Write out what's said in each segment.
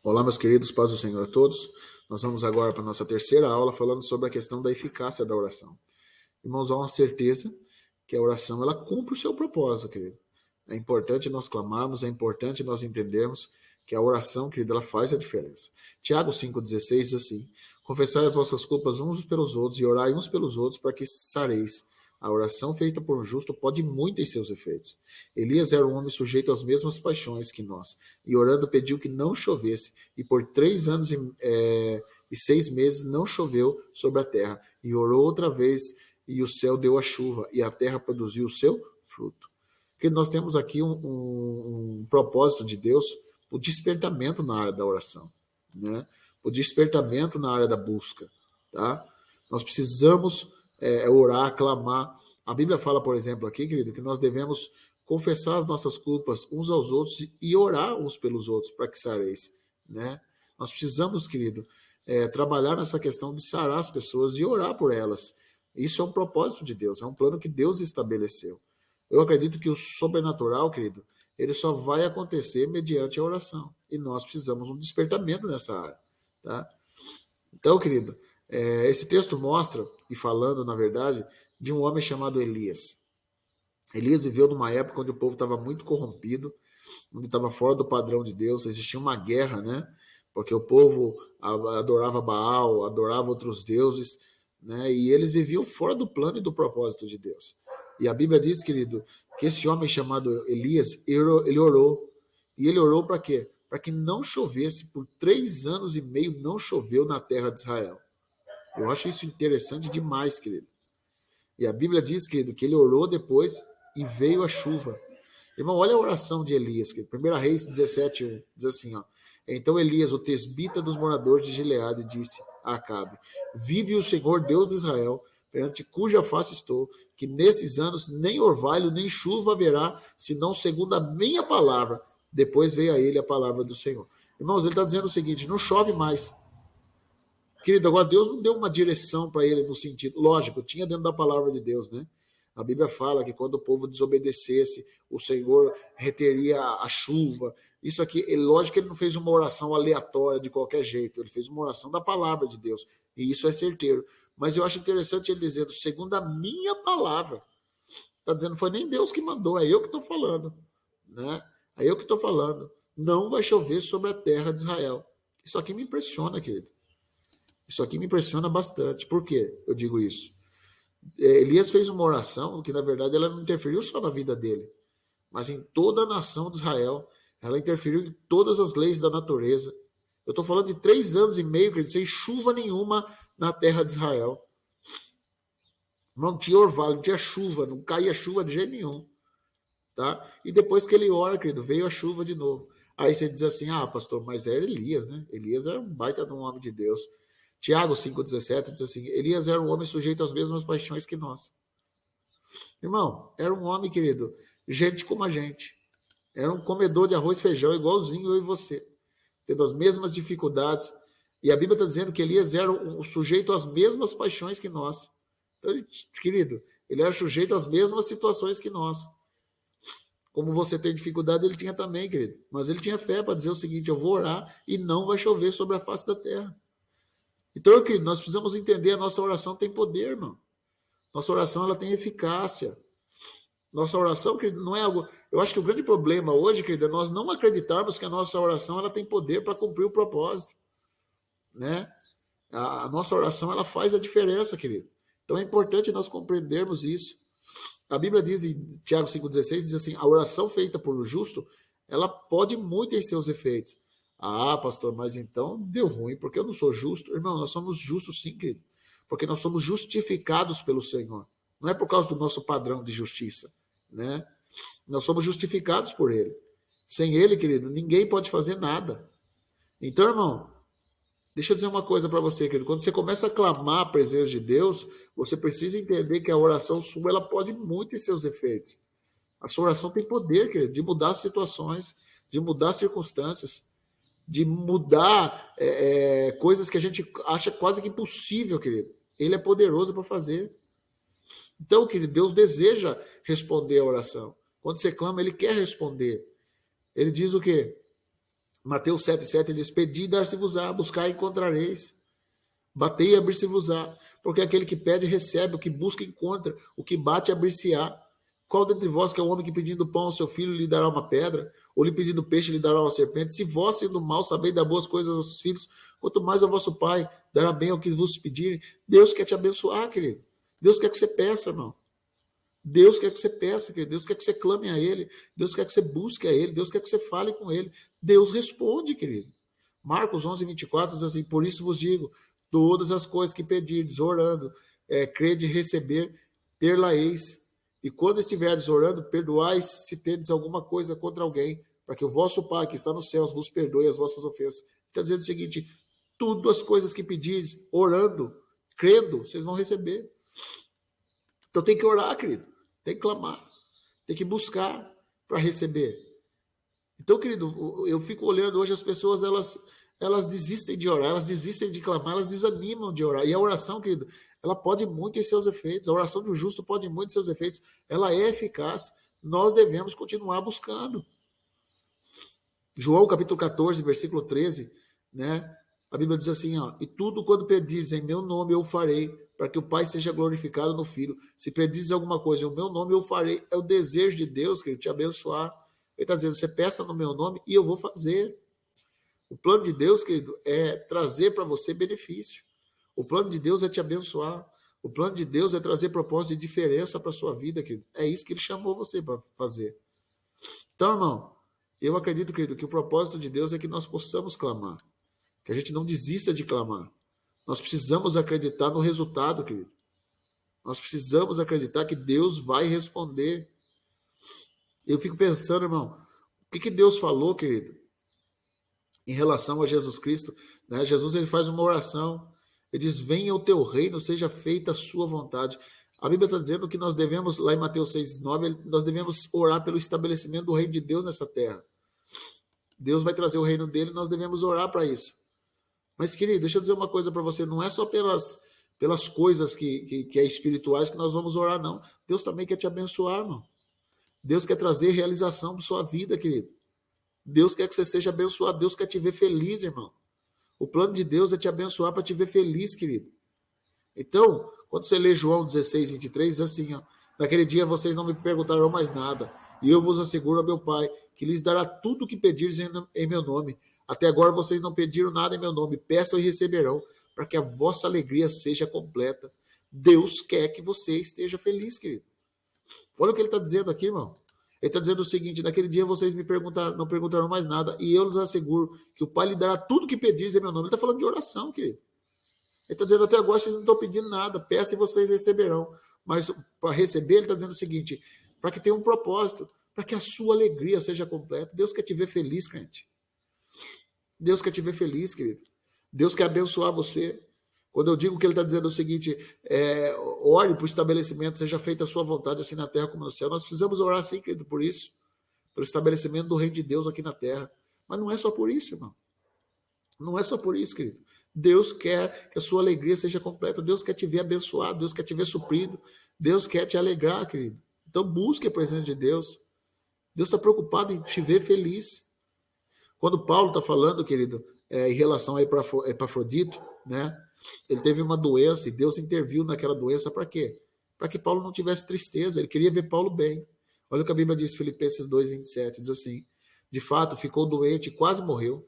Olá, meus queridos, paz do Senhor a todos. Nós vamos agora para a nossa terceira aula falando sobre a questão da eficácia da oração. Irmãos, há uma certeza que a oração ela cumpre o seu propósito, querido. É importante nós clamarmos, é importante nós entendermos que a oração, querido, ela faz a diferença. Tiago 5,16 diz assim: confessai as vossas culpas uns pelos outros e orai uns pelos outros para que sareis. A oração feita por um justo pode muito em seus efeitos. Elias era um homem sujeito às mesmas paixões que nós, e orando pediu que não chovesse, e por 3 anos e 6 meses não choveu sobre a terra. E orou outra vez, e o céu deu a chuva, e a terra produziu o seu fruto. Porque nós temos aqui um propósito de Deus, o despertamento na área da oração, né? O despertamento na área da busca, tá? Nós precisamos orar, clamar. A Bíblia fala, por exemplo, aqui, querido, que nós devemos confessar as nossas culpas uns aos outros e orar uns pelos outros para que sareis, né? Nós precisamos, querido, trabalhar nessa questão de sarar as pessoas e orar por elas. Isso é um propósito de Deus, é um plano que Deus estabeleceu. Eu acredito que o sobrenatural, querido, ele só vai acontecer mediante a oração. E nós precisamos um despertamento nessa área, tá? Então, querido, esse texto mostra, e falando, na verdade, de um homem chamado Elias. Elias viveu numa época onde o povo estava muito corrompido, onde estava fora do padrão de Deus, existia uma guerra, né? Porque o povo adorava Baal, adorava outros deuses, né? E eles viviam fora do plano e do propósito de Deus. E a Bíblia diz, querido, que esse homem chamado Elias, ele orou. E ele orou para quê? Para que não chovesse, por 3 anos e meio não choveu na terra de Israel. Eu acho isso interessante demais, querido. E a Bíblia diz, querido, que ele orou depois e veio a chuva. Irmão, olha a oração de Elias, querido. 1 Reis 17:1, diz assim, ó. Então Elias, o tesbita dos moradores de Gileade, disse a Acabe: vive o Senhor Deus de Israel, perante cuja face estou, que nesses anos nem orvalho nem chuva haverá, senão segundo a minha palavra. Depois veio a ele a palavra do Senhor. Irmãos, ele está dizendo o seguinte: não chove mais. Querido, agora Deus não deu uma direção para ele no sentido, lógico, tinha dentro da palavra de Deus, né? A Bíblia fala que quando o povo desobedecesse, o Senhor reteria a chuva. Isso aqui, lógico que ele não fez uma oração aleatória de qualquer jeito, ele fez uma oração da palavra de Deus, e isso é certeiro. Mas eu acho interessante ele dizendo, segundo a minha palavra. Está dizendo, não foi nem Deus que mandou, é eu que estou falando, né? É eu que estou falando. Não vai chover sobre a terra de Israel. Isso aqui me impressiona, querido. Isso aqui me impressiona bastante. Por que eu digo isso? Elias fez uma oração que, na verdade, ela não interferiu só na vida dele, mas em toda a nação de Israel. Ela interferiu em todas as leis da natureza. Eu estou falando de 3 anos e meio, querido, sem chuva nenhuma na terra de Israel. Não tinha orvalho, não tinha chuva, não caía chuva de jeito nenhum. Tá? E depois que ele ora, querido, veio a chuva de novo. Aí você diz assim, pastor, mas era Elias, né? Elias era um baita de um homem de Deus. Tiago 5,17 diz assim, Elias era um homem sujeito às mesmas paixões que nós. Irmão, era um homem, querido, gente como a gente. Era um comedor de arroz e feijão, igualzinho eu e você. Tendo as mesmas dificuldades. E a Bíblia está dizendo que Elias era um sujeito às mesmas paixões que nós. Então, querido, ele era sujeito às mesmas situações que nós. Como você tem dificuldade, ele tinha também, querido. Mas ele tinha fé para dizer o seguinte, eu vou orar e não vai chover sobre a face da terra. Então, querido, nós precisamos entender, a nossa oração tem poder, irmão. Nossa oração, ela tem eficácia. Nossa oração, querido, não é algo... Eu acho que o grande problema hoje, querido, é nós não acreditarmos que a nossa oração, ela tem poder para cumprir o propósito. Né? A nossa oração, ela faz a diferença, querido. Então, é importante nós compreendermos isso. A Bíblia diz, em Tiago 5,16, diz assim, a oração feita por um justo, ela pode muito em seus efeitos. Pastor, mas então deu ruim, porque eu não sou justo. Irmão, nós somos justos sim, querido. Porque nós somos justificados pelo Senhor. Não é por causa do nosso padrão de justiça, né? Nós somos justificados por Ele. Sem Ele, querido, ninguém pode fazer nada. Então, irmão, deixa eu dizer uma coisa para você, querido. Quando você começa a clamar a presença de Deus, você precisa entender que a oração sua, ela pode muito em seus efeitos. A sua oração tem poder, querido, de mudar situações, de mudar circunstâncias, de mudar coisas que a gente acha quase que impossível, querido. Ele é poderoso para fazer. Então, querido, Deus deseja responder a oração. Quando você clama, Ele quer responder. Ele diz o quê? Mateus 7,7 diz: pedi e dar-se-vos-á, buscar e encontrareis. Batei e abrir-se-vos-á, porque aquele que pede recebe, o que busca encontra, o que bate abrir-se-á. Qual dentre vós que é o homem que pedindo pão ao seu filho lhe dará uma pedra, ou lhe pedindo peixe lhe dará uma serpente? Se vós, sendo mal, sabeis dar boas coisas aos vossos filhos, quanto mais ao vosso Pai dará bem ao que vos pedirem. Deus quer te abençoar, querido. Deus quer que você peça, irmão. Deus quer que você peça, querido. Deus quer que você clame a Ele. Deus quer que você busque a Ele. Deus quer que você fale com Ele. Deus responde, querido. Marcos 11:24 diz assim: por isso vos digo, todas as coisas que pedirdes, orando, crede receber, ter-la-eis. E quando estiverdes orando, perdoais se tendes alguma coisa contra alguém, para que o vosso Pai, que está nos céus, vos perdoe as vossas ofensas. Está dizendo o seguinte: tudo as coisas que pedirdes, orando, crendo, vocês vão receber. Então tem que orar, querido. Tem que clamar. Tem que buscar para receber. Então, querido, eu fico olhando hoje as pessoas, elas desistem de orar, elas desistem de clamar, elas desanimam de orar. E a oração, querido, ela pode muito em seus efeitos. A oração do justo pode muito em seus efeitos. Ela é eficaz. Nós devemos continuar buscando. João capítulo 14, versículo 13, né? A Bíblia diz assim, ó: e tudo quando pedires em meu nome eu farei, para que o Pai seja glorificado no Filho. Se pedires alguma coisa em meu nome eu farei. É o desejo de Deus, querido, te abençoar. Ele está dizendo: você peça no meu nome e eu vou fazer. O plano de Deus, querido, é trazer para você benefício. O plano de Deus é te abençoar. O plano de Deus é trazer propósito de diferença para a sua vida, querido. É isso que ele chamou você para fazer. Então, irmão, eu acredito, querido, que o propósito de Deus é que nós possamos clamar. Que a gente não desista de clamar. Nós precisamos acreditar no resultado, querido. Nós precisamos acreditar que Deus vai responder. Eu fico pensando, irmão, o que Deus falou, querido, em relação a Jesus Cristo, né? Jesus, ele faz uma oração, ele diz: venha o teu reino, seja feita a sua vontade. A Bíblia está dizendo que nós devemos, lá em Mateus 6,9, nós devemos orar pelo estabelecimento do reino de Deus nessa terra. Deus vai trazer o reino dele, nós devemos orar para isso. Mas, querido, deixa eu dizer uma coisa para você, não é só pelas coisas que é espirituais que nós vamos orar, não. Deus também quer te abençoar, irmão. Deus quer trazer realização para sua vida, querido. Deus quer que você seja abençoado. Deus quer te ver feliz, irmão. O plano de Deus é te abençoar para te ver feliz, querido. Então, quando você lê João 16:23, diz assim, ó: naquele dia vocês não me perguntarão mais nada, e eu vos asseguro, meu Pai, que lhes dará tudo o que pedires em meu nome. Até agora vocês não pediram nada em meu nome. Peçam e receberão, para que a vossa alegria seja completa. Deus quer que você esteja feliz, querido. Olha o que ele está dizendo aqui, irmão. Ele está dizendo o seguinte: naquele dia vocês não perguntarão mais nada, e eu lhes asseguro que o Pai lhe dará tudo que pedires em meu nome. Ele está falando de oração, querido. Ele está dizendo: até agora vocês não estão pedindo nada, peça e vocês receberão. Mas para receber, ele está dizendo o seguinte: para que tenha um propósito, para que a sua alegria seja completa. Deus quer te ver feliz, crente. Deus quer te ver feliz, querido. Deus quer abençoar você. Quando eu digo que ele está dizendo o seguinte: ore para o estabelecimento, seja feita a sua vontade, assim na terra como no céu. Nós precisamos orar, sim, querido, por isso, pelo estabelecimento do reino de Deus aqui na terra. Mas não é só por isso, irmão. Não é só por isso, querido. Deus quer que a sua alegria seja completa. Deus quer te ver abençoado. Deus quer te ver suprido. Deus quer te alegrar, querido. Então busque a presença de Deus. Deus está preocupado em te ver feliz. Quando Paulo está falando, querido, em relação a Epafrodito, né? Ele teve uma doença e Deus interviu naquela doença para quê? Para que Paulo não tivesse tristeza. Ele queria ver Paulo bem. Olha o que a Bíblia diz, Filipenses 2:27, diz assim: de fato, ficou doente e quase morreu.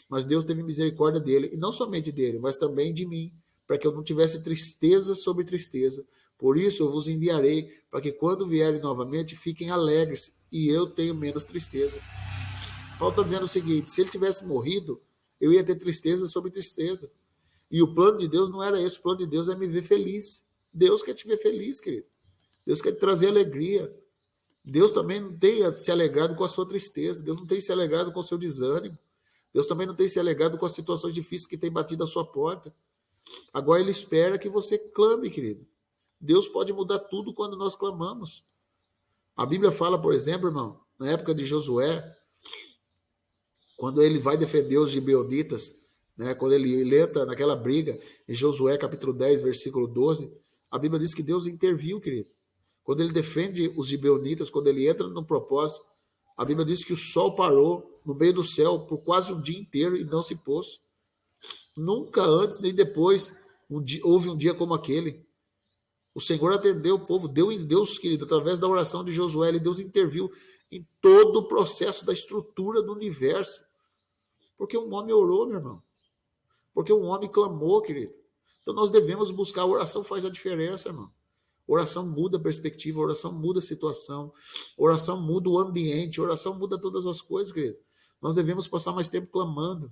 Mas Deus teve misericórdia dele, e não somente dele, mas também de mim, para que eu não tivesse tristeza sobre tristeza. Por isso eu vos enviarei, para que quando vierem novamente, fiquem alegres, e eu tenho menos tristeza. Paulo está dizendo o seguinte: se ele tivesse morrido, eu ia ter tristeza sobre tristeza. E o plano de Deus não era esse, o plano de Deus é me ver feliz. Deus quer te ver feliz, querido. Deus quer te trazer alegria. Deus também não tem se alegrado com a sua tristeza, Deus não tem se alegrado com o seu desânimo. Deus também não tem se alegrado com as situações difíceis que tem batido à sua porta. Agora ele espera que você clame, querido. Deus pode mudar tudo quando nós clamamos. A Bíblia fala, por exemplo, irmão, na época de Josué, quando ele vai defender os gibeonitas, né, quando ele entra naquela briga, em Josué capítulo 10, versículo 12, a Bíblia diz que Deus interviu, querido. Quando ele defende os gibeonitas, quando ele entra no propósito, a Bíblia diz que o sol parou, no meio do céu por quase um dia inteiro e não se pôs. Nunca antes nem depois houve um dia como aquele. O Senhor atendeu o povo, Deus, querido, através da oração de Josué, Deus interviu em todo o processo da estrutura do universo. Porque um homem orou, meu irmão. Porque um homem clamou, querido. Então nós devemos buscar, a oração faz a diferença, irmão. Oração muda a perspectiva, oração muda a situação, oração muda o ambiente, oração muda todas as coisas, querido. Nós devemos passar mais tempo clamando.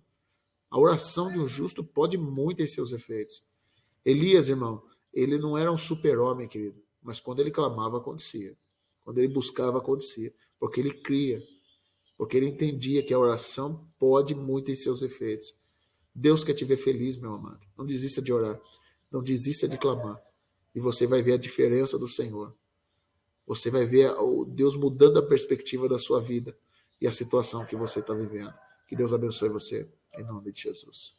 A oração de um justo pode muito em seus efeitos. Elias, irmão, ele não era um super-homem, querido, mas quando ele clamava, acontecia. Quando ele buscava, acontecia. Porque ele cria, porque ele entendia que a oração pode muito em seus efeitos. Deus quer te ver feliz, meu amado. Não desista de orar, não desista de clamar. E você vai ver a diferença do Senhor. Você vai ver o Deus mudando a perspectiva da sua vida e a situação que você está vivendo. Que Deus abençoe você, em nome de Jesus.